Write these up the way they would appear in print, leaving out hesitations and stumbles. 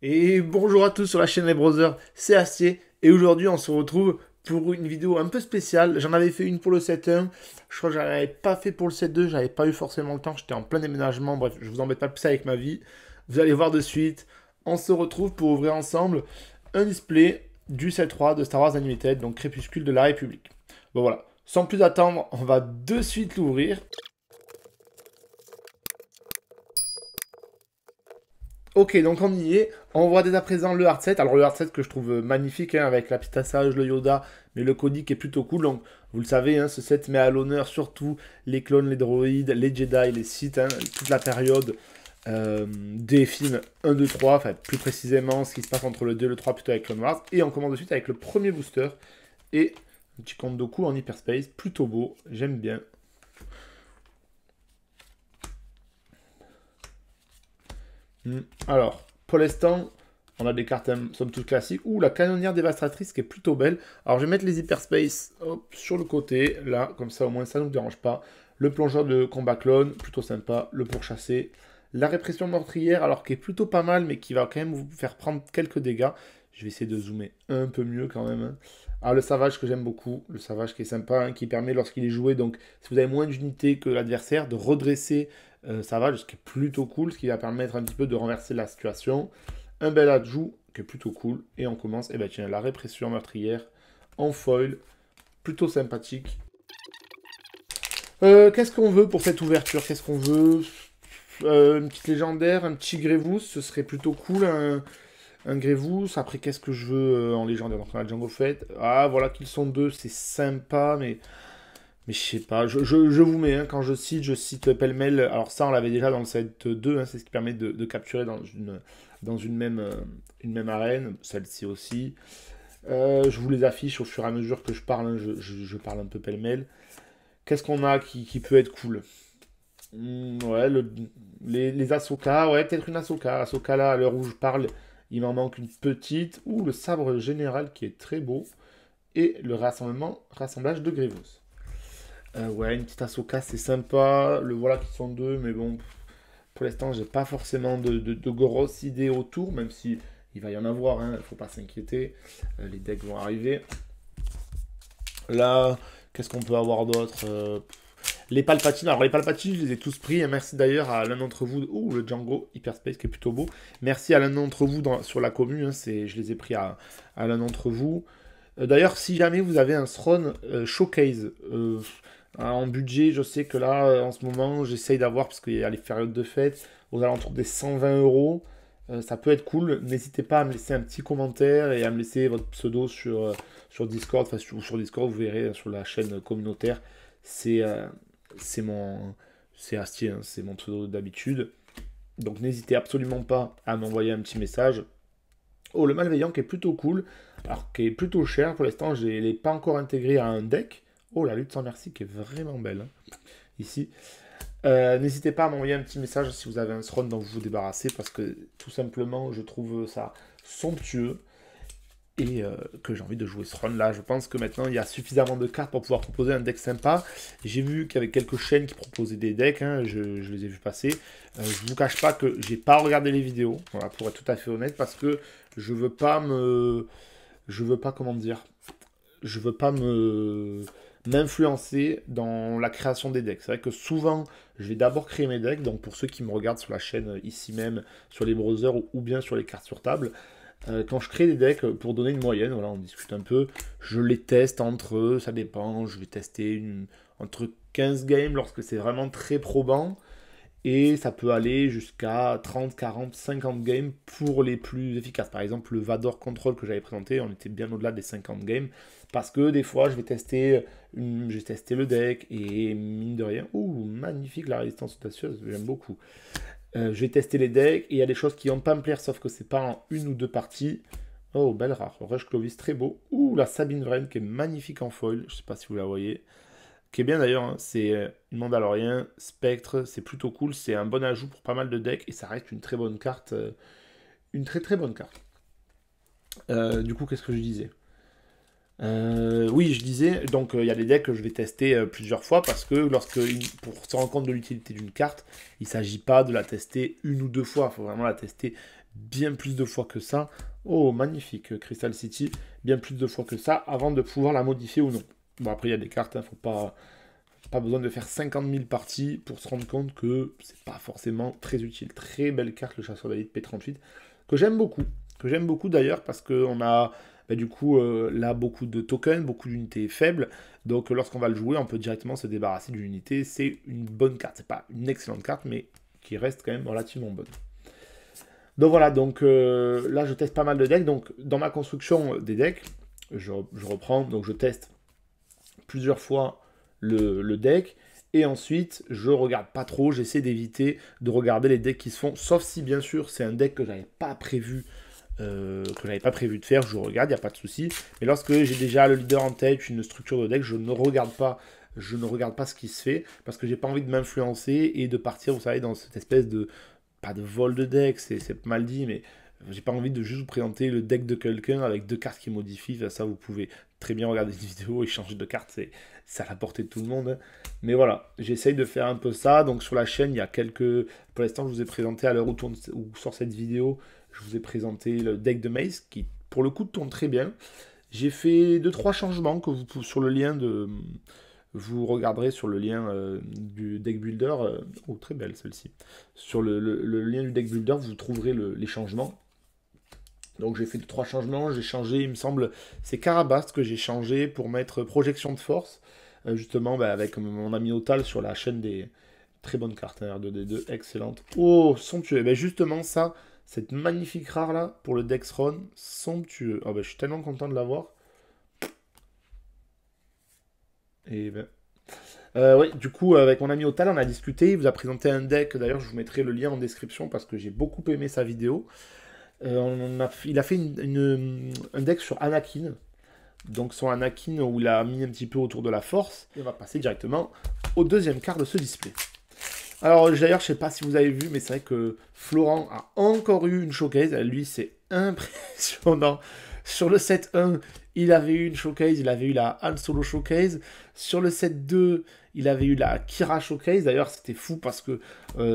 Et bonjour à tous sur la chaîne Les Brothers, c'est Astier. Et aujourd'hui, on se retrouve pour une vidéo un peu spéciale. J'en avais fait une pour le 7.1. Je crois que j'en avais pas fait pour le 7.2. J'avais pas eu forcément le temps. J'étais en plein déménagement. Bref, je vous embête pas plus avec ma vie. Vous allez voir de suite. On se retrouve pour ouvrir ensemble un display du 7.3 de Star Wars Unlimited, donc Crépuscule de la République. Bon voilà, sans plus attendre, on va de suite l'ouvrir. Ok, donc on y est. On voit dès à présent le hard set. Alors le hard set que je trouve magnifique, hein, avec la petite assage, le Yoda, mais le codic est plutôt cool. Donc vous le savez, hein, ce set met à l'honneur surtout les clones, les droïdes, les Jedi, les Sith, hein, toute la période des films 1, 2, 3, enfin plus précisément ce qui se passe entre le 2 et le 3 plutôt avec Clone Wars. Et on commence de suite avec le premier booster et un petit Count Dooku en hyperspace, plutôt beau, j'aime bien. Alors, pour l'instant, on a des cartes somme toute classiques. Ouh, la canonnière dévastatrice qui est plutôt belle. Alors, je vais mettre les hyperspace hop, sur le côté, là, comme ça au moins ça ne nous dérange pas. Le plongeur de combat clone, plutôt sympa. Le pourchassé. La répression meurtrière, alors qui est plutôt pas mal, mais qui va quand même vous faire prendre quelques dégâts. Je vais essayer de zoomer un peu mieux quand même, hein. Ah, le savage que j'aime beaucoup, le savage qui est sympa, hein, qui permet lorsqu'il est joué, donc si vous avez moins d'unités que l'adversaire, de redresser savage, ce qui est plutôt cool, ce qui va permettre un petit peu de renverser la situation. Un bel ajout qui est plutôt cool, et on commence, et ben tiens, la répression meurtrière en foil, plutôt sympathique. Qu'est-ce qu'on veut pour cette ouverture? Qu'est-ce qu'on veut? Une petite légendaire, un petit Grievous, ce serait plutôt cool, un Grievous. Après, qu'est-ce que je veux en légendaire? Donc, on a Django Fett. Ah, voilà qu'ils sont deux, c'est sympa, mais je sais pas. Je vous mets, hein, quand je cite pêle-mêle. Alors, ça, on l'avait déjà dans le set 2, hein, c'est ce qui permet de capturer dans une même arène. Celle-ci aussi. Je vous les affiche au fur et à mesure que je parle, hein, je parle un peu pêle-mêle. Qu'est-ce qu'on a qui peut être cool? Ouais, les Ahsoka, ouais, peut-être une Ahsoka. Ahsoka là, à l'heure où je parle, il m'en manque une petite. Ou le sabre général qui est très beau. Et le rassemblage de Grievous. Ouais, une petite Ahsoka, c'est sympa. Le voilà qui sont deux, mais bon, pour l'instant, j'ai pas forcément de grosses idées autour, même si il va y en avoir, hein, faut pas s'inquiéter. Les decks vont arriver. Là, qu'est-ce qu'on peut avoir d'autre? Les Palpatines, alors les Palpatines, je les ai tous pris, et merci d'ailleurs à l'un d'entre vous, ou le Django Hyperspace qui est plutôt beau. Merci à l'un d'entre vous sur la commune, hein, je les ai pris à l'un d'entre vous. D'ailleurs, si jamais vous avez un Throne Showcase en budget, je sais que là, en ce moment, j'essaye d'avoir, parce qu'il y a les périodes de fête, aux alentours des 120 euros. Ça peut être cool. N'hésitez pas à me laisser un petit commentaire et à me laisser votre pseudo sur Discord. Enfin, sur Discord, vous verrez sur la chaîne communautaire. C'est c'est mon. C'est Astier, hein, c'est mon pseudo d'habitude. Donc n'hésitez absolument pas à m'envoyer un petit message. Oh, le malveillant qui est plutôt cool, alors qui est plutôt cher pour l'instant, je ne l'ai pas encore intégré à un deck. Oh, la lutte sans merci qui est vraiment belle, hein, ici. N'hésitez pas à m'envoyer un petit message si vous avez un throne dont vous vous débarrassez, parce que tout simplement, je trouve ça somptueux et que j'ai envie de jouer ce run là. Je pense que maintenant il y a suffisamment de cartes pour pouvoir proposer un deck sympa. J'ai vu qu'il y avait quelques chaînes qui proposaient des decks, hein, je les ai vus passer. Je vous cache pas que j'ai pas regardé les vidéos, voilà, pour être tout à fait honnête, parce que je veux pas me. Je veux pas, comment dire. Je veux pas m'influencer dans la création des decks. C'est vrai que souvent, je vais d'abord créer mes decks, donc pour ceux qui me regardent sur la chaîne ici même, sur les browsers ou bien sur les cartes sur table, quand je crée des decks, pour donner une moyenne, voilà, on discute un peu, je les teste entre, ça dépend, je vais tester entre 15 games lorsque c'est vraiment très probant, et ça peut aller jusqu'à 30, 40, 50 games pour les plus efficaces. Par exemple, le Vador Control que j'avais présenté, on était bien au-delà des 50 games, parce que des fois, je vais tester, j'ai testé le deck, et mine de rien, ouh, magnifique la résistance audacieuse, j'aime beaucoup. Je vais tester les decks, et il y a des choses qui vont pas me plaire, sauf que c'est pas en une ou deux parties. Oh, belle rare. Rush Clovis, très beau. Ouh, la Sabine Wren, qui est magnifique en foil. Je sais pas si vous la voyez. Qui est bien d'ailleurs, hein. C'est une Mandalorian, Spectre, c'est plutôt cool. C'est un bon ajout pour pas mal de decks, et ça reste une très bonne carte. Une très très bonne carte. Du coup, qu'est-ce que je disais? Oui, je disais, donc il y a des decks que je vais tester plusieurs fois parce que pour se rendre compte de l'utilité d'une carte, il ne s'agit pas de la tester une ou deux fois, il faut vraiment la tester bien plus de fois que ça. Oh, magnifique, Crystal City, bien plus de fois que ça, avant de pouvoir la modifier ou non. Bon, après, il y a des cartes, faut pas besoin de faire 50 000 parties pour se rendre compte que c'est pas forcément très utile. Très belle carte, le chasseur d'élite P38, que j'aime beaucoup. Que j'aime beaucoup d'ailleurs, parce qu'on a du coup là beaucoup de tokens, beaucoup d'unités faibles. Donc lorsqu'on va le jouer, on peut directement se débarrasser d'une unité. C'est une bonne carte. C'est pas une excellente carte, mais qui reste quand même relativement bonne. Donc voilà, donc là je teste pas mal de decks. Donc dans ma construction des decks, je reprends, donc je teste plusieurs fois le deck. Et ensuite, je regarde pas trop, j'essaie d'éviter de regarder les decks qui se font, sauf si bien sûr c'est un deck que j'avais pas prévu de faire, je regarde, il n'y a pas de souci. Mais lorsque j'ai déjà le leader en tête, une structure de deck, je ne regarde pas ce qui se fait, parce que j'ai pas envie de m'influencer et de partir, vous savez, dans cette espèce de, pas de vol de deck, c'est mal dit, mais j'ai pas envie de juste vous présenter le deck de quelqu'un avec deux cartes qui modifient. Ça, vous pouvez très bien regarder des vidéos et changer de carte, c'est à la portée de tout le monde. Mais voilà, j'essaye de faire un peu ça. Donc sur la chaîne, il y a quelques... Pour l'instant, je vous ai présenté à l'heure où sort cette vidéo, je vous ai présenté le deck de Mace qui, pour le coup, tourne très bien. J'ai fait 2-3 changements que vous sur le lien de... Vous regarderez sur le lien du deck builder. Oh, très belle celle-ci. Sur le lien du deck builder, vous trouverez les changements. Donc j'ai fait 2-3 changements, j'ai changé, il me semble, c'est Karabast que j'ai changé pour mettre projection de force, justement avec mon ami Otal sur la chaîne des très bonnes cartes, hein, R2D2, excellente. Oh, somptueux, ben justement ça, cette magnifique rare là, pour le Dexron, somptueux. Oh, ben, je suis tellement content de l'avoir. Et ben... oui, du coup, avec mon ami Otal, on a discuté, il vous a présenté un deck, d'ailleurs je vous mettrai le lien en description parce que j'ai beaucoup aimé sa vidéo. Il a fait un deck sur Anakin. Donc son Anakin où il a mis un petit peu autour de la force. Et on va passer directement au deuxième quart de ce display. Alors d'ailleurs, je sais pas si vous avez vu, mais c'est vrai que Florent a encore eu une showcase. Lui, c'est impressionnant. Sur le set 1, il avait eu une showcase, il avait eu la Han Solo showcase. Sur le set 2, il avait eu la Kira showcase. D'ailleurs, c'était fou parce que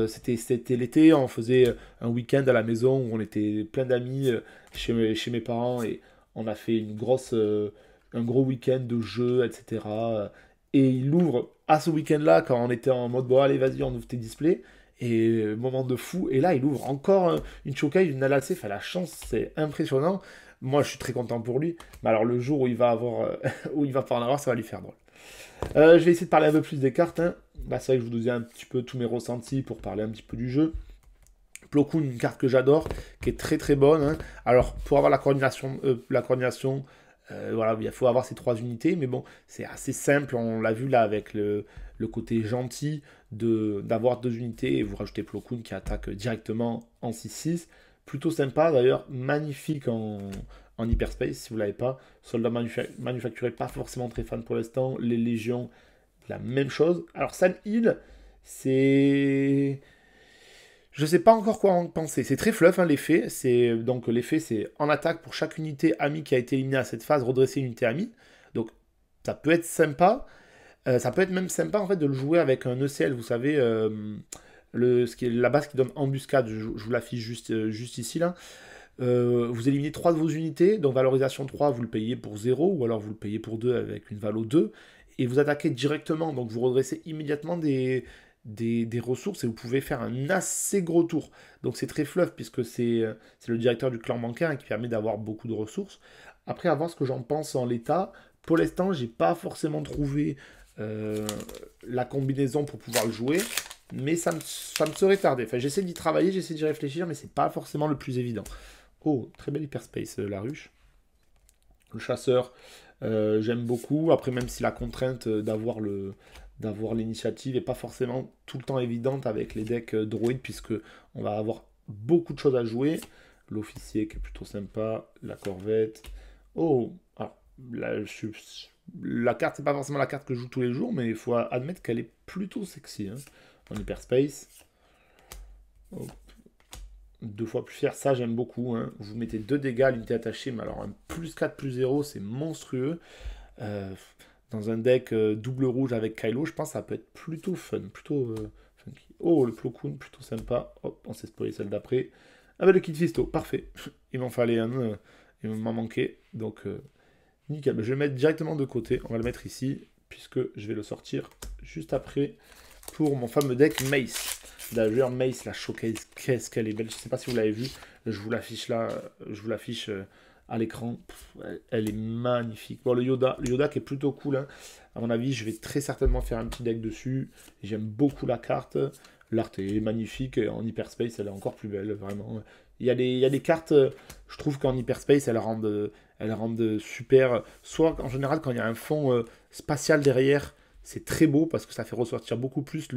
c'était l'été, on faisait un week-end à la maison où on était plein d'amis chez mes parents et on a fait un gros week-end de jeux, etc. Et il ouvre à ce week-end-là quand on était en mode bon allez vas-y on ouvre tes displays. Et moment de fou. Et là il ouvre encore une showcase, une LLC. Enfin la chance c'est impressionnant. Moi je suis très content pour lui. Mais alors le jour où il va avoir où il va pas en avoir, ça va lui faire drôle. Je vais essayer de parler un peu plus des cartes. Hein. Bah, c'est vrai que je vous disais un petit peu tous mes ressentis pour parler un petit peu du jeu. Plo Koon, une carte que j'adore, qui est très très bonne. Hein. Alors pour avoir la coordination voilà, il faut avoir ces 3 unités, mais bon, c'est assez simple. On l'a vu là avec le côté gentil d'avoir 2 unités et vous rajoutez Plo Koon qui attaque directement en 6-6. Plutôt sympa, d'ailleurs, magnifique en hyperspace si vous ne l'avez pas. Soldat manufacturé, pas forcément très fan pour l'instant. Les légions, la même chose. Alors, San Hill, c'est. Je sais pas encore quoi en penser. C'est très fluff hein, l'effet. Donc l'effet c'est en attaque pour chaque unité amie qui a été éliminée à cette phase, redresser une unité amie. Donc ça peut être sympa. Ça peut être même sympa en fait de le jouer avec un ECL, vous savez, ce qui est la base qui donne embuscade. Je vous l'affiche juste ici là. Vous éliminez 3 de vos unités, donc valorisation 3, vous le payez pour 0, ou alors vous le payez pour 2 avec une valo 2, et vous attaquez directement, donc vous redressez immédiatement des ressources et vous pouvez faire un assez gros tour. Donc c'est très fluff puisque c'est le directeur du clan bancaire hein, qui permet d'avoir beaucoup de ressources. Après, à voir ce que j'en pense en l'état. Pour l'instant, j'ai pas forcément trouvé la combinaison pour pouvoir le jouer, mais ça me serait tardé. Enfin, j'essaie d'y travailler, j'essaie d'y réfléchir, mais c'est pas forcément le plus évident. Oh, très belle hyperspace, la ruche. Le chasseur, j'aime beaucoup. Après, même si la contrainte d'avoir l'initiative n'est pas forcément tout le temps évidente avec les decks droïdes, puisque on va avoir beaucoup de choses à jouer. L'officier qui est plutôt sympa, la corvette. Oh, alors, la carte, c'est pas forcément la carte que je joue tous les jours, mais il faut admettre qu'elle est plutôt sexy hein, en hyperspace. Oh. 2 fois plus fier, ça j'aime beaucoup. Hein. Vous mettez 2 dégâts à l'unité attachée, mais alors un plus 4 plus 0, c'est monstrueux. Dans un deck double rouge avec Kylo, je pense que ça peut être plutôt fun, plutôt funky. Oh, le Plo Koon, plutôt sympa. Hop, on s'est spoilé celle d'après. Ah bah le kit Fisto, parfait. Il m'en fallait un, il m'en manquait. Donc nickel. Je vais le mettre directement de côté. On va le mettre ici, puisque je vais le sortir juste après pour mon fameux deck Mace. D'ailleurs, Mace, la showcase, qu'est-ce qu'elle est belle. Je ne sais pas si vous l'avez vu. Je vous l'affiche là. Je vous l'affiche à l'écran. Elle est magnifique. Bon, le Yoda qui est plutôt cool. Hein. À mon avis, je vais très certainement faire un petit deck dessus. J'aime beaucoup la carte. L'art est magnifique. Et en Hyperspace, elle est encore plus belle, vraiment. Il y a des cartes, je trouve qu'en Hyperspace, elles rendent super. Soit en général, quand il y a un fond spatial derrière, c'est très beau parce que ça fait ressortir beaucoup plus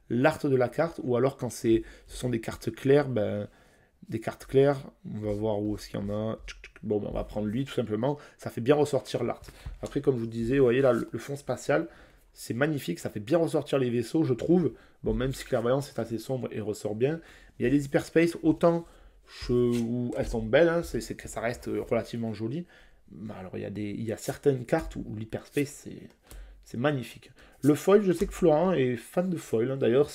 l'art de la carte. Ou alors quand ce sont des cartes claires, ben, des cartes claires, on va voir où est-ce qu'il y en a. Bon, ben, on va prendre lui tout simplement. Ça fait bien ressortir l'art. Après, comme je vous disais, vous voyez là, le fond spatial, c'est magnifique. Ça fait bien ressortir les vaisseaux, je trouve. Bon, même si Clairvoyance est assez sombre et ressort bien. Il y a des Hyperspace, autant où elles sont belles, hein, c'est que ça reste relativement joli. Alors, il y a certaines cartes où l'Hyperspace, c'est magnifique. Le foil, je sais que Florent est fan de foil. Hein. D'ailleurs,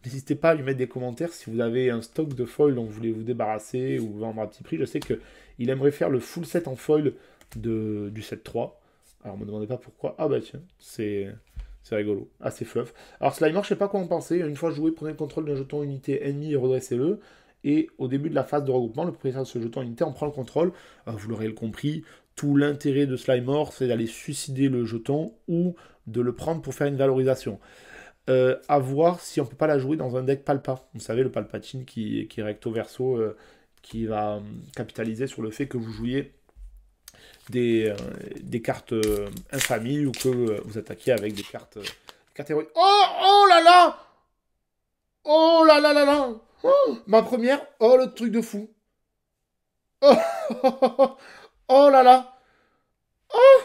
n'hésitez pas à lui mettre des commentaires si vous avez un stock de foil dont vous voulez vous débarrasser ou vendre à petit prix. Je sais qu'il aimerait faire le full set en foil du set 3. Alors, ne me demandez pas pourquoi. Ah bah tiens, c'est rigolo. Assez fluff. Alors, Slimer, je sais pas quoi en penser. Une fois joué, prenez le contrôle d'un jeton unité ennemi et redressez-le. Et au début de la phase de regroupement, le propriétaire de ce jeton unité en prend le contrôle. Vous l'aurez compris, tout l'intérêt de Slimer, c'est d'aller suicider le jeton ou de le prendre pour faire une valorisation. À voir si on peut pas la jouer dans un deck Palpa. Vous savez, le Palpatine qui est recto verso, qui va capitaliser sur le fait que vous jouiez des cartes infamie ou que vous attaquiez avec des cartes catégories. Oh là là! Oh là là là là! Oh, ma première, oh le truc de fou! Oh, oh là là! Oh,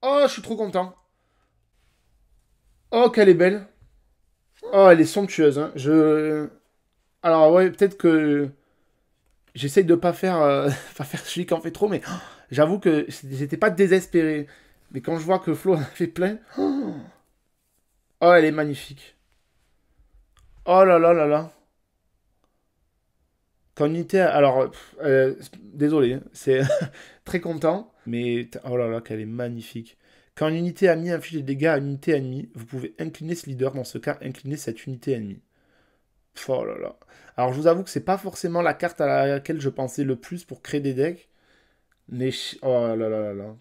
oh, je suis trop content! Oh, qu'elle est belle! Oh, elle est somptueuse, hein. Alors, ouais, peut-être que j'essaye de pas faire, pas faire celui qui en fait trop, mais j'avoue que j'étais pas désespéré. Mais quand je vois que Flo en a fait plein, oh, elle est magnifique. Oh là là là là. Quand unité, alors, désolé, hein, c'est très content, mais oh là là, qu'elle est magnifique. Quand une unité ennemie inflige des dégâts à une unité ennemie, vous pouvez incliner ce leader, dans ce cas, incliner cette unité ennemie. Oh là là. Alors, je vous avoue que c'est pas forcément la carte à laquelle je pensais le plus pour créer des decks, mais oh là là là là.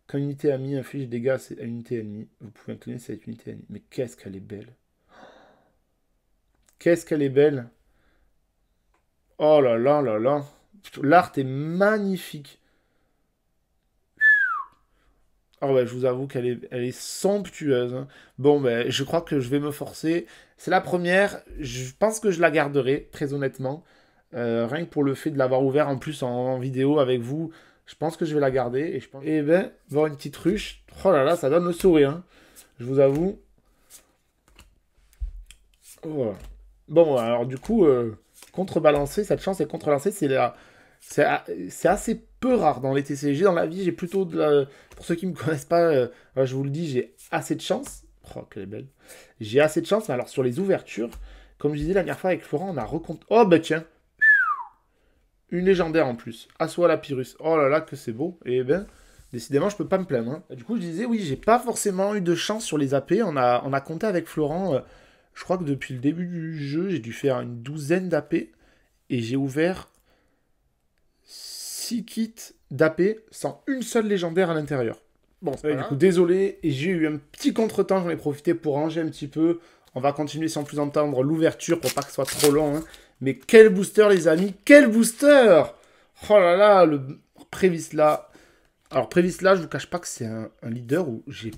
Quand une unité ennemie inflige des dégâts à une unité ennemie, vous pouvez incliner cette unité ennemie. Mais qu'est-ce qu'elle est belle. Qu'est-ce qu'elle est belle. Oh là là là là. L'art est magnifique. Oh ouais, je vous avoue elle est somptueuse. Hein. Bon, ben, je crois que je vais me forcer. C'est la première. Je pense que je la garderai, très honnêtement. Rien que pour le fait de l'avoir ouvert en plus en vidéo avec vous, je pense que je vais la garder. Et je pense... Eh ben, voir une petite ruche. Oh là là, ça donne le sourire. Hein. Je vous avoue. Oh. Bon, alors du coup, contrebalancer, cette chance est contrebalancée, c'est assez peu rare dans les TCG. Dans la vie, j'ai plutôt pour ceux qui ne me connaissent pas, je vous le dis, j'ai assez de chance. Oh, qu'elle est belle. J'ai assez de chance, mais alors sur les ouvertures, comme je disais la dernière fois avec Florent, on a recompté. Oh, bah tiens, une légendaire en plus. Assoa la Pyrrhus. Oh là là, que c'est beau. Et ben, décidément, je peux pas me plaindre. Hein. Du coup, je disais, oui, j'ai pas forcément eu de chance sur les AP. On a compté avec Florent. Je crois que depuis le début du jeu, j'ai dû faire une douzaine d'AP. Et j'ai ouvert 6 kits d'AP sans une seule légendaire à l'intérieur. Bon, du coup, désolé. Et j'ai eu un petit contretemps. J'en ai profité pour ranger un petit peu. On va continuer sans plus entendre l'ouverture pour pas que ce soit trop long. Hein. Mais quel booster, les amis. Quel booster! Oh là là, le Prévisla. Alors, Prévisla, je vous cache pas que c'est un leader où j'ai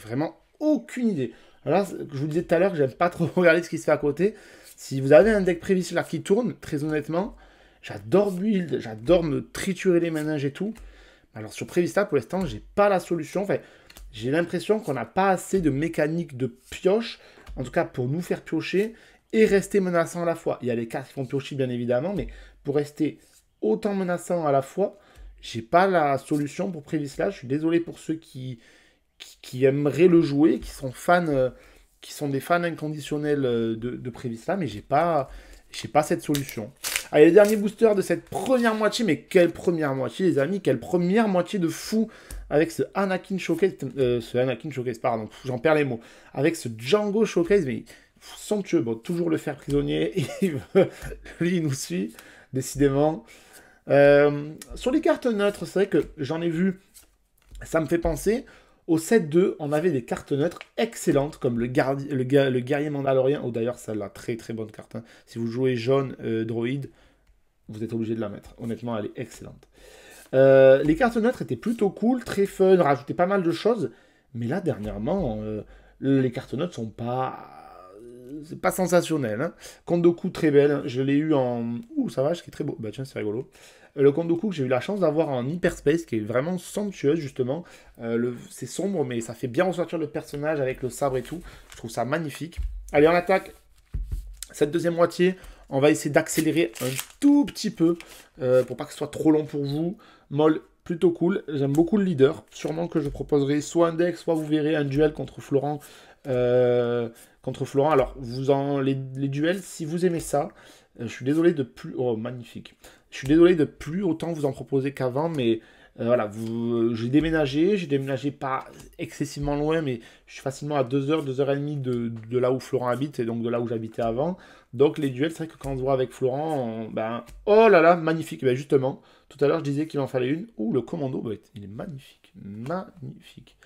vraiment aucune idée. Alors là, je vous disais tout à l'heure que j'aime pas trop regarder ce qui se fait à côté. Si vous avez un deck Prévisla qui tourne, très honnêtement, j'adore build, j'adore me triturer les méninges et tout. Alors sur Prévisla, pour l'instant, j'ai pas la solution. Enfin, j'ai l'impression qu'on n'a pas assez de mécanique de pioche, en tout cas pour nous faire piocher et rester menaçant à la fois. Il y a les cartes qui font piocher, bien évidemment, mais pour rester autant menaçant à la fois, j'ai pas la solution pour Prévisla. Je suis désolé pour ceux qui aimeraient le jouer, qui sont fans qui sont des fans inconditionnels de Prévisla, mais j'ai pas cette solution. Allez, le dernier booster de cette première moitié, mais quelle première moitié, les amis, quelle première moitié de fou avec ce Anakin Showcase, pardon, j'en perds les mots, avec ce Django Showcase, mais somptueux, bon, toujours le faire prisonnier, lui, il nous suit, décidément. Sur les cartes neutres, c'est vrai que j'en ai vu, ça me fait penser, au set 2, on avait des cartes neutres excellentes, comme le guerrier mandalorien, ou d'ailleurs, celle-là, très très bonne carte. Hein. Si vous jouez jaune droïde, vous êtes obligé de la mettre. Honnêtement, elle est excellente. Les cartes neutres étaient plutôt cool, très fun, rajoutaient pas mal de choses. Mais là, dernièrement, les cartes neutres sont pas... C'est pas sensationnel. Hein. Kondoku, très belle. Je l'ai eu en... Ouh, ça va, ce qui est très beau. Bah tiens, c'est rigolo. Le Kondoku que j'ai eu la chance d'avoir en Hyperspace, qui est vraiment somptueuse, justement. C'est sombre, mais ça fait bien ressortir le personnage avec le sabre et tout. Je trouve ça magnifique. Allez, on attaque cette deuxième moitié. On va essayer d'accélérer un tout petit peu pour pas que ce soit trop long pour vous. Moll, plutôt cool. J'aime beaucoup le leader. Sûrement que je proposerai soit un deck, soit vous verrez un duel contre Florent. Alors, les duels, si vous aimez ça, je suis désolé de plus... Oh, magnifique. Je suis désolé de plus autant vous en proposer qu'avant, mais voilà, j'ai déménagé pas excessivement loin, mais je suis facilement à 2h, 2h30 de là où Florent habite, et donc de là où j'habitais avant. Donc les duels, c'est vrai que quand on se voit avec Florent, oh là là, magnifique. Ben justement, tout à l'heure je disais qu'il en fallait une. Ouh, le commando, il est magnifique. Magnifique.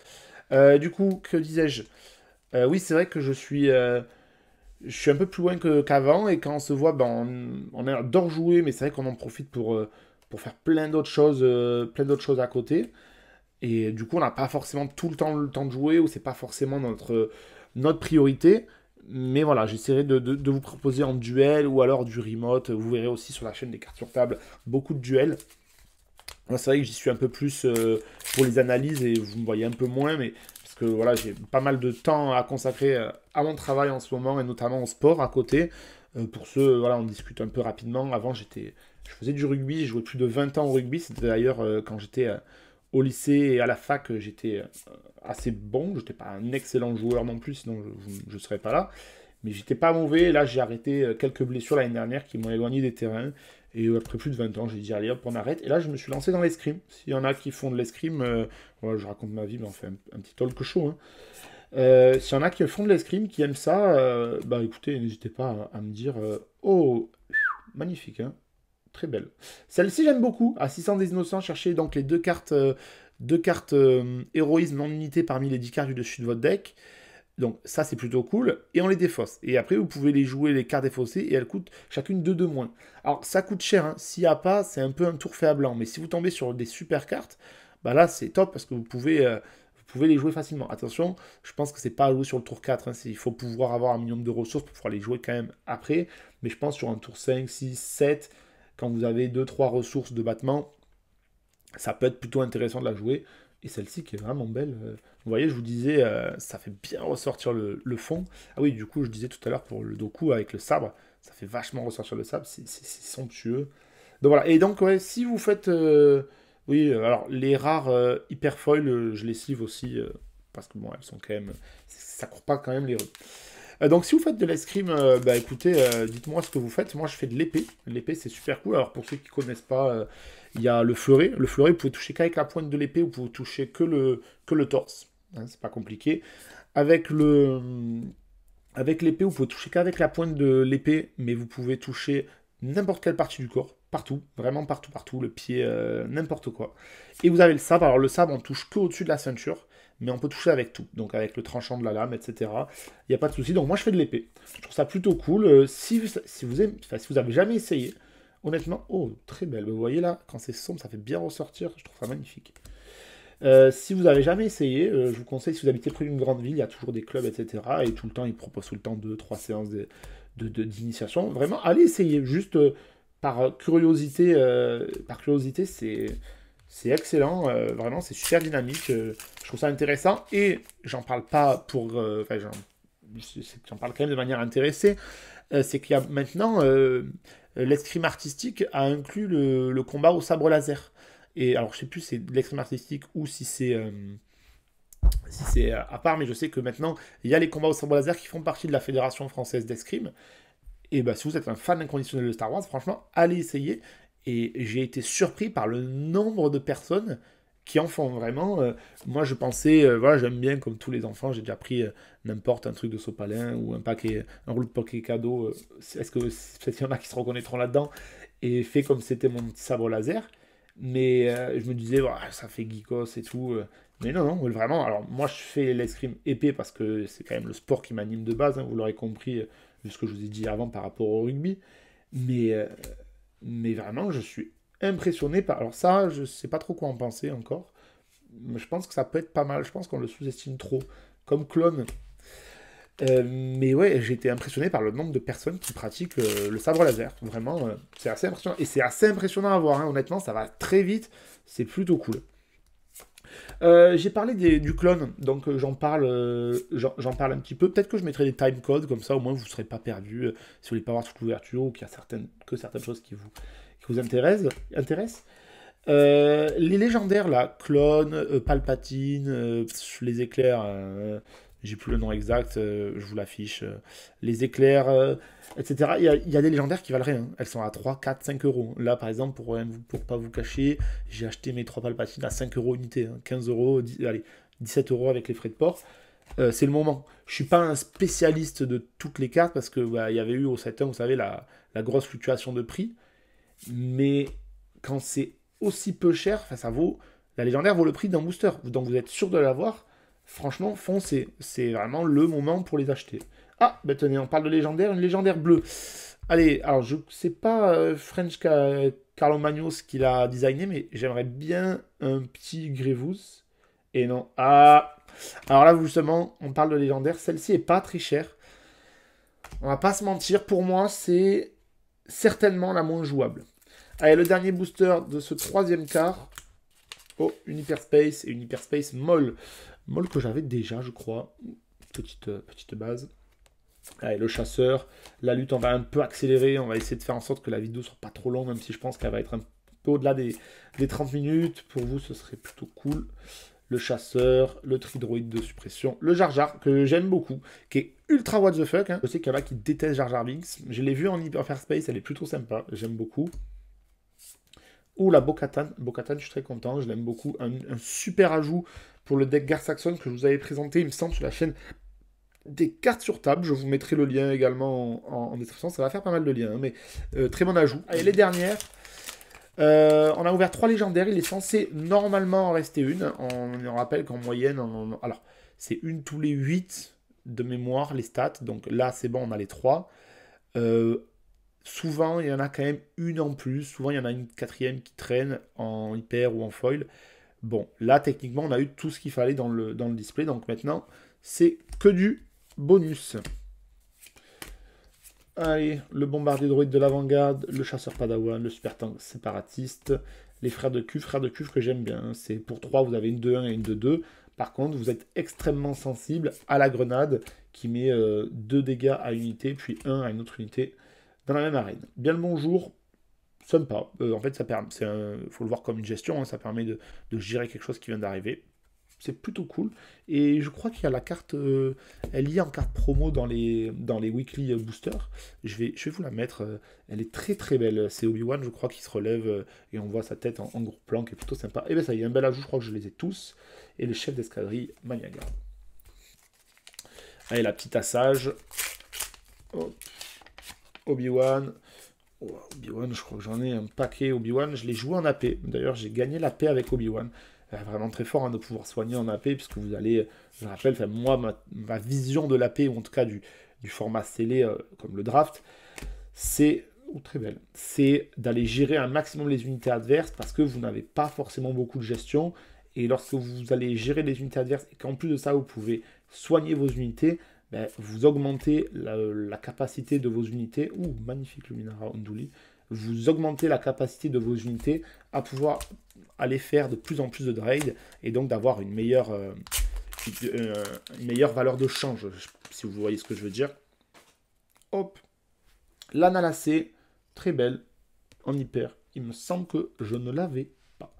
Du coup, que disais-je? Oui, c'est vrai que je suis un peu plus loin qu'avant, et quand on se voit, on adore jouer, mais c'est vrai qu'on en profite pour faire plein d'autres choses à côté. Et du coup, on n'a pas forcément tout le temps de jouer, ou c'est pas forcément notre priorité. Mais voilà, j'essaierai de vous proposer en duel, ou alors du remote. Vous verrez aussi sur la chaîne des cartes sur table beaucoup de duels. Moi, c'est vrai que j'y suis un peu plus pour les analyses, et vous me voyez un peu moins, mais parce que voilà, j'ai pas mal de temps à consacrer à mon travail en ce moment, et notamment au sport à côté. Pour ceux, voilà, on discute un peu rapidement. Avant, je faisais du rugby, j'ai joué plus de 20 ans au rugby. C'était d'ailleurs quand j'étais au lycée et à la fac, j'étais assez bon. Je n'étais pas un excellent joueur non plus, sinon je ne serais pas là. Mais j'étais pas mauvais. Et là, j'ai arrêté quelques blessures l'année dernière qui m'ont éloigné des terrains. Et après plus de 20 ans, j'ai dit allez hop, on arrête. Et là, je me suis lancé dans l'escrime. S'il y en a qui font de l'escrime, voilà, je raconte ma vie, mais on fait un petit talk show. Hein. S'il y en a qui font de l'escrime, qui aiment ça, écoutez, n'hésitez pas à me dire oh, magnifique, hein. Très belle. Celle-ci, j'aime beaucoup. À 600 des innocents, cherchez donc les deux cartes héroïsme non unité parmi les 10 cartes du dessus de votre deck. Donc ça, c'est plutôt cool. Et on les défausse. Et après, vous pouvez les jouer, les cartes défaussées, et elles coûtent chacune 2 de moins. Alors, ça coûte cher. Hein. S'il n'y a pas, c'est un peu un tour fait à blanc. Mais si vous tombez sur des super cartes, là, c'est top parce que vous pouvez les jouer facilement. Attention, je pense que c'est pas à jouer sur le tour 4. Hein. Il faut pouvoir avoir un minimum de ressources pour pouvoir les jouer quand même après. Mais je pense sur un tour 5, 6, 7, quand vous avez 2-3 ressources de battement, ça peut être plutôt intéressant de la jouer. Et celle-ci qui est vraiment belle. Vous voyez, je vous disais, ça fait bien ressortir le fond. Ah oui, du coup, je disais tout à l'heure pour le Doku avec le sabre, ça fait vachement ressortir le sabre, c'est somptueux. Donc voilà, et donc, ouais, si vous faites... oui, alors les rares hyper foil, je les sleeve aussi, parce que bon, elles sont quand même... Ça court pas quand même les rues. Donc si vous faites de l'escrime, écoutez, dites-moi ce que vous faites. Moi je fais de l'épée. L'épée c'est super cool. Alors pour ceux qui ne connaissent pas, il y a le fleuret. Le fleuret, vous pouvez toucher qu'avec la pointe de l'épée, vous pouvez toucher que le torse. Hein, c'est pas compliqué. Avec l'épée, vous pouvez toucher qu'avec la pointe de l'épée, mais vous pouvez toucher n'importe quelle partie du corps. Partout, vraiment partout, partout, le pied, n'importe quoi. Et vous avez le sabre. Alors le sabre, on touche qu'au-dessus de la ceinture, mais on peut toucher avec tout. Donc avec le tranchant de la lame, etc. Il n'y a pas de souci. Donc moi, je fais de l'épée. Je trouve ça plutôt cool. Si vous avez jamais essayé, honnêtement, oh, très belle. Vous voyez là, quand c'est sombre, ça fait bien ressortir. Je trouve ça magnifique. Si vous n'avez jamais essayé, je vous conseille, si vous habitez près d'une grande ville, il y a toujours des clubs, etc. Et tout le temps, ils proposent tout le temps 2-3 séances d'initiation. Vraiment, allez essayer. Juste par curiosité, c'est excellent. Vraiment, c'est super dynamique. Je trouve ça intéressant. Et j'en parle pas pour... j'en parle quand même de manière intéressée. C'est qu'il y a maintenant... l'escrime artistique a inclus le combat au sabre laser. Et alors, je sais plus si c'est de l'escrime artistique ou si c'est si c'est à part, mais je sais que maintenant, il y a les combats au sabre laser qui font partie de la Fédération française d'escrime. Et bah, si vous êtes un fan inconditionnel de Star Wars, franchement, allez essayer. Et j'ai été surpris par le nombre de personnes qui en font vraiment. Moi, je pensais, voilà, j'aime bien comme tous les enfants, j'ai déjà pris n'importe un truc de sopalin ou un paquet, un rouleau de paquet cadeau. Est-ce que peut-être qu'il y en a qui se reconnaîtront là-dedans et fait comme c'était mon petit sabre laser. Mais je me disais, voilà, ça fait geekos et tout. Mais non, non, vraiment. Alors, moi, je fais l'escrime épée parce que c'est quand même le sport qui m'anime de base. Hein, vous l'aurez compris, vu ce que je vous ai dit avant par rapport au rugby. Mais, euh, mais vraiment, je suis impressionné par. Alors, ça, je sais pas trop quoi en penser encore. Mais je pense que ça peut être pas mal. Je pense qu'on le sous-estime trop. Comme clone. Mais ouais, j'ai été impressionné par le nombre de personnes qui pratiquent le sabre laser. Vraiment, c'est assez impressionnant. Et c'est assez impressionnant à voir, hein. Honnêtement, ça va très vite. C'est plutôt cool. J'ai parlé du clone, donc j'en parle un petit peu. Peut-être que je mettrai des timecodes, comme ça au moins vous ne serez pas perdu si vous voulez pas voir toute l'ouverture ou qu'il y a certaines choses qui vous intéressent. Les légendaires là, clone, Palpatine, les éclairs, j'ai plus le nom exact, je vous l'affiche. Les éclairs, etc. Il y a des légendaires qui valent rien. Elles sont à 3, 4, 5 euros. Là, par exemple, pour pas vous cacher, j'ai acheté mes 3 Palpatines à 5 euros unité. 15 euros, allez, 17 euros avec les frais de port. C'est le moment. Je suis pas un spécialiste de toutes les cartes parce que bah, il y avait eu au 7 vous savez, la grosse fluctuation de prix. Mais quand c'est aussi peu cher, enfin, la légendaire vaut le prix d'un booster. Donc vous êtes sûr de l'avoir. Franchement, foncez. C'est vraiment le moment pour les acheter. Ah, ben tenez, on parle de légendaire, une légendaire bleue. Allez, alors je sais pas Carlo Magnos qui l'a designé, mais j'aimerais bien un petit Grievous. Et non. Ah, alors là, justement, on parle de légendaire. Celle-ci est pas très chère. On va pas se mentir, pour moi, c'est certainement la moins jouable. Allez, le dernier booster de ce troisième quart. Oh, une Hyperspace et une Hyperspace molle. Molle que j'avais déjà, je crois. Petite base. Allez, le chasseur. La lutte, on va un peu accélérer. On va essayer de faire en sorte que la vidéo soit pas trop longue, même si je pense qu'elle va être un peu au-delà des 30 minutes. Pour vous, ce serait plutôt cool. Le chasseur, le tridroïde de suppression, le Jar Jar, que j'aime beaucoup, qui est ultra what the fuck. Hein. Je sais qu'il y en a qui détestent Jar Jar Binks. Je l'ai vu en Hyperspace, elle est plutôt sympa. J'aime beaucoup. Ou la Bo-Katan. Bo-Katan, je suis très content, je l'aime beaucoup. Un super ajout pour le deck Gar Saxon que je vous avais présenté, il me semble, sur la chaîne des cartes sur table. Je vous mettrai le lien également en description. Ça va faire pas mal de liens, hein, mais très bon ajout. Allez, les dernières. On a ouvert 3 légendaires. Il est censé normalement en rester une. On rappelle qu'en moyenne, alors c'est une tous les 8 de mémoire, les stats. Donc là, c'est bon, on a les 3. Souvent, il y en a quand même une en plus. Souvent, il y en a une quatrième qui traîne en hyper ou en foil. Bon, là, techniquement, on a eu tout ce qu'il fallait dans le display. Donc maintenant, c'est que du bonus. Allez, le bombardier droïde de l'avant-garde, le chasseur padawan, le super tank séparatiste, les frères de cuve que j'aime bien. C'est pour 3, vous avez une 2-1 et une 2-2. Par contre, vous êtes extrêmement sensible à la grenade qui met 2 dégâts à une unité, puis 1 à une autre unité dans la même arène. Bien le bonjour, sympa. En fait, faut le voir comme une gestion, hein, ça permet de gérer quelque chose qui vient d'arriver. C'est plutôt cool. Et je crois qu'il y a la carte, elle y est en carte promo dans les weekly boosters. Je vais vous la mettre. Elle est très très belle. C'est Obi-Wan, je crois, qui se relève et on voit sa tête en gros plan, qui est plutôt sympa. Et bien ça y est, un bel ajout, je crois que je les ai tous. Et le chef d'escadrille, Mania Guard. Allez, la petite assage. Oh. Obi-Wan. Oh, Obi-Wan, je crois que j'en ai un paquet. Obi-Wan, je l'ai joué en AP. D'ailleurs, j'ai gagné la paix avec Obi-Wan. Vraiment très fort hein, de pouvoir soigner en AP, puisque vous allez, je rappelle, enfin, moi, ma vision de l'AP, ou en tout cas du format scellé, comme le draft, c'est, très belle, c'est d'aller gérer un maximum les unités adverses, parce que vous n'avez pas forcément beaucoup de gestion, et lorsque vous allez gérer les unités adverses, et qu'en plus de ça, vous pouvez soigner vos unités, ben, vous augmentez la capacité de vos unités, magnifique Luminara Unduli, vous augmentez la capacité de vos unités à pouvoir aller faire de plus en plus de raids et donc d'avoir une meilleure valeur de change, si vous voyez ce que je veux dire. Hop, l'analacée, très belle, en hyper. Il me semble que je ne l'avais pas.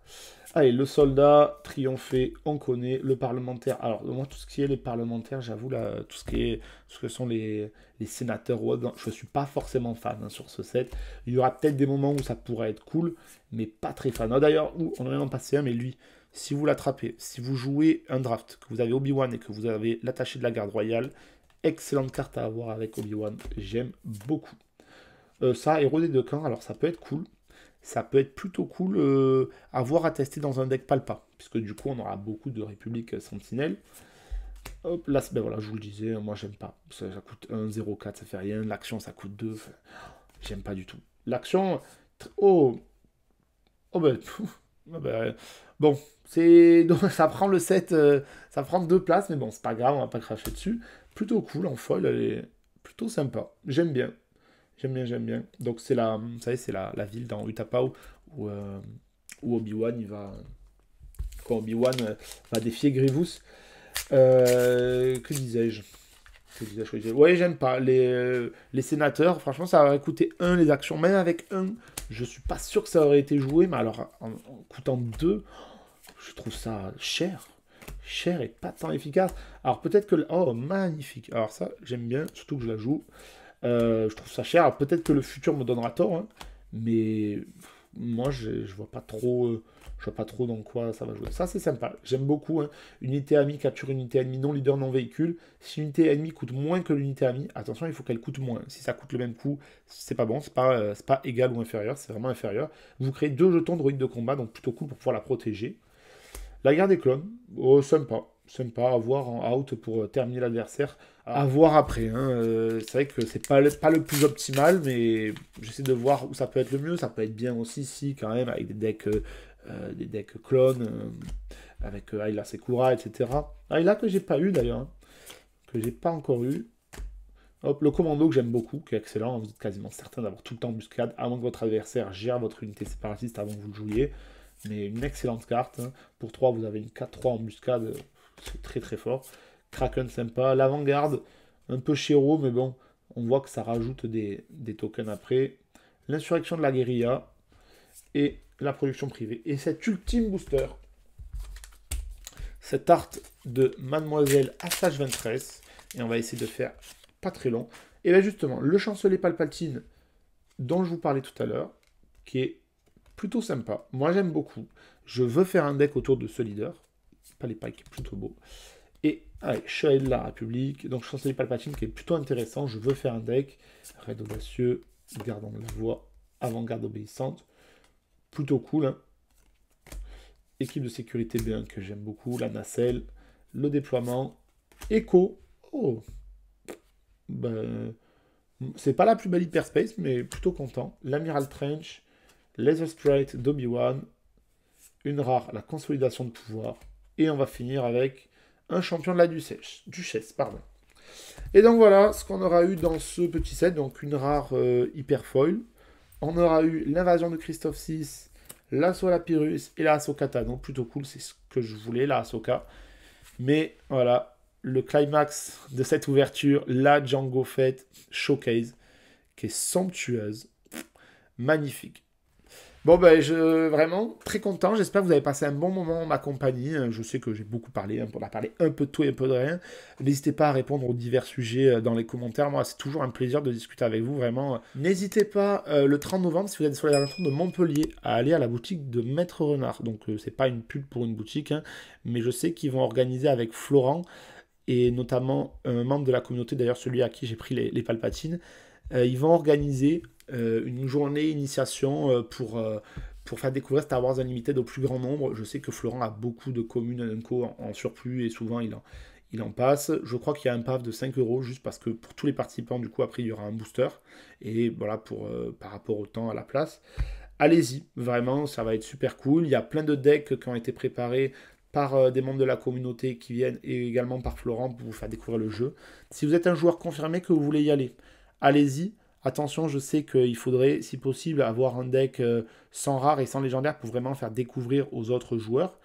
Allez, le soldat, triomphé, on connaît. Le parlementaire. Alors, moi, tout ce qui est les parlementaires, j'avoue, là, tout ce qui est, ce que sont les sénateurs, ou autres, je suis pas forcément fan hein, sur ce set. Il y aura peut-être des moments où ça pourrait être cool, mais pas très fan. Ah, d'ailleurs, on en a passé un, mais lui, si vous l'attrapez, si vous jouez un draft, que vous avez Obi-Wan et que vous avez l'attaché de la garde royale, excellente carte à avoir avec Obi-Wan. J'aime beaucoup. Ça, héros des deux camps, alors ça peut être cool. Ça peut être plutôt cool à voir à tester dans un deck Palpa, puisque du coup on aura beaucoup de République Sentinelle. Hop, là, ben voilà, je vous le disais, moi j'aime pas. Ça coûte 1, 0,4, ça fait rien. L'action ça coûte 2, j'aime pas du tout. L'action, oh, oh ben, ah ben, bon, ça prend le set, ça prend 2 places, mais bon, c'est pas grave, on va pas cracher dessus. Plutôt cool en foil, elle est plutôt sympa. J'aime bien. J'aime bien, j'aime bien. Donc c'est vous savez, c'est la ville dans Utapau où Obi-Wan il va, quand Obi-Wan va défier Grievous. Que disais-je? Ouais, j'aime pas les sénateurs. Franchement, ça aurait coûté 1 les actions. Même avec 1, je suis pas sûr que ça aurait été joué. Mais alors, en coûtant 2, je trouve ça cher. Cher et pas tant efficace. Alors peut-être que... Oh, magnifique. Alors ça, j'aime bien, surtout que je la joue. Je trouve ça cher. Peut-être que le futur me donnera tort, hein, mais moi, je vois pas trop, je vois pas trop dans quoi ça va jouer. Ça, c'est sympa. J'aime beaucoup. Hein. Unité amie capture une unité ennemie non leader non véhicule. Si l'unité ennemie coûte moins que l'unité amie, attention, il faut qu'elle coûte moins. Si ça coûte le même coût, c'est pas bon. C'est pas égal ou inférieur. C'est vraiment inférieur. Vous créez 2 jetons droïdes de combat, donc plutôt cool pour pouvoir la protéger. La guerre des clones, oh, sympa. Sympa à voir en out pour terminer l'adversaire. À voir après. Hein. C'est vrai que c'est pas le plus optimal, mais j'essaie de voir où ça peut être le mieux. Ça peut être bien aussi, si, quand même, avec des decks clones, avec Ayla Sekura, etc. Ayla que j'ai pas eu d'ailleurs, hein, que j'ai pas encore eu. Hop, le commando que j'aime beaucoup, qui est excellent. Vous êtes quasiment certain d'avoir tout le temps embuscade avant que votre adversaire gère votre unité séparatiste avant que vous le jouiez. Mais une excellente carte. Hein. Pour 3, vous avez une 4-3 embuscade. C'est très très fort. Kraken sympa. L'avant-garde, un peu chéro, mais bon, on voit que ça rajoute des tokens après. L'insurrection de la guérilla et la production privée. Et cet ultime booster, cette art de Mademoiselle Assage 23, et on va essayer de faire pas très long. Et bien justement, le chancelier Palpatine dont je vous parlais tout à l'heure, qui est plutôt sympa. Moi j'aime beaucoup. Je veux faire un deck autour de ce leader. Pas les packs, plutôt beau. Et allez, Chevalier de la République, donc Chancelier Palpatine qui est plutôt intéressant. Je veux faire un deck. Raid audacieux, gardant la voix, avant-garde obéissante. Plutôt cool. Hein. Équipe de sécurité bien que j'aime beaucoup. La nacelle, le déploiement. Echo. Oh. Ben, c'est pas la plus belle Hyperspace, mais plutôt content. L'Amiral Trench, Laser Sprite d'Obi-Wan. Une rare, la consolidation de pouvoir. Et on va finir avec un champion de la duchesse. Pardon. Et donc voilà ce qu'on aura eu dans ce petit set. Donc une rare hyper foil. On aura eu l'invasion de Christophe VI, l'assaut à la Pyrrhus et la Ahsoka Tano. Plutôt cool, c'est ce que je voulais, la Ahsoka. Mais voilà, le climax de cette ouverture, la Jango Fett Showcase, qui est somptueuse. Magnifique. Bon, ben, vraiment très content. J'espère que vous avez passé un bon moment en ma compagnie. Je sais que j'ai beaucoup parlé. On a parlé un peu de tout et un peu de rien. N'hésitez pas à répondre aux divers sujets dans les commentaires. Moi, c'est toujours un plaisir de discuter avec vous, vraiment. N'hésitez pas, le 30 novembre, si vous êtes sur les alentours de Montpellier, à aller à la boutique de Maître Renard. Donc, c'est pas une pub pour une boutique, hein, mais je sais qu'ils vont organiser avec Florent, et notamment un membre de la communauté, d'ailleurs celui à qui j'ai pris les Palpatines. Ils vont organiser une journée initiation pour faire découvrir Star Wars Unlimited au plus grand nombre. Je sais que Florent a beaucoup de communes Unco en surplus et souvent il en passe. Je crois qu'il y a un PAF de 5 euros juste parce que pour tous les participants, du coup, après il y aura un booster. Et voilà, par rapport au temps à la place. Allez-y, vraiment, ça va être super cool. Il y a plein de decks qui ont été préparés par des membres de la communauté qui viennent et également par Florent pour vous faire découvrir le jeu. Si vous êtes un joueur confirmé que vous voulez y aller, allez-y. Attention, je sais qu'il faudrait, si possible, avoir un deck sans rare et sans légendaire pour vraiment le faire découvrir aux autres joueurs.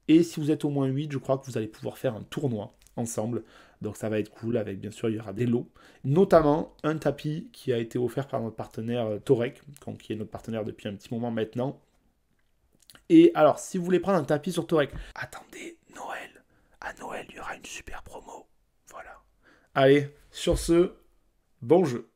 Et si vous êtes au moins 8, je crois que vous allez pouvoir faire un tournoi ensemble. Donc ça va être cool, avec bien sûr, il y aura des lots. Notamment un tapis qui a été offert par notre partenaire Torek, qui est notre partenaire depuis un petit moment maintenant. Et alors, si vous voulez prendre un tapis sur Torek, attendez Noël. À Noël, il y aura une super promo. Voilà. Allez, sur ce, bon jeu.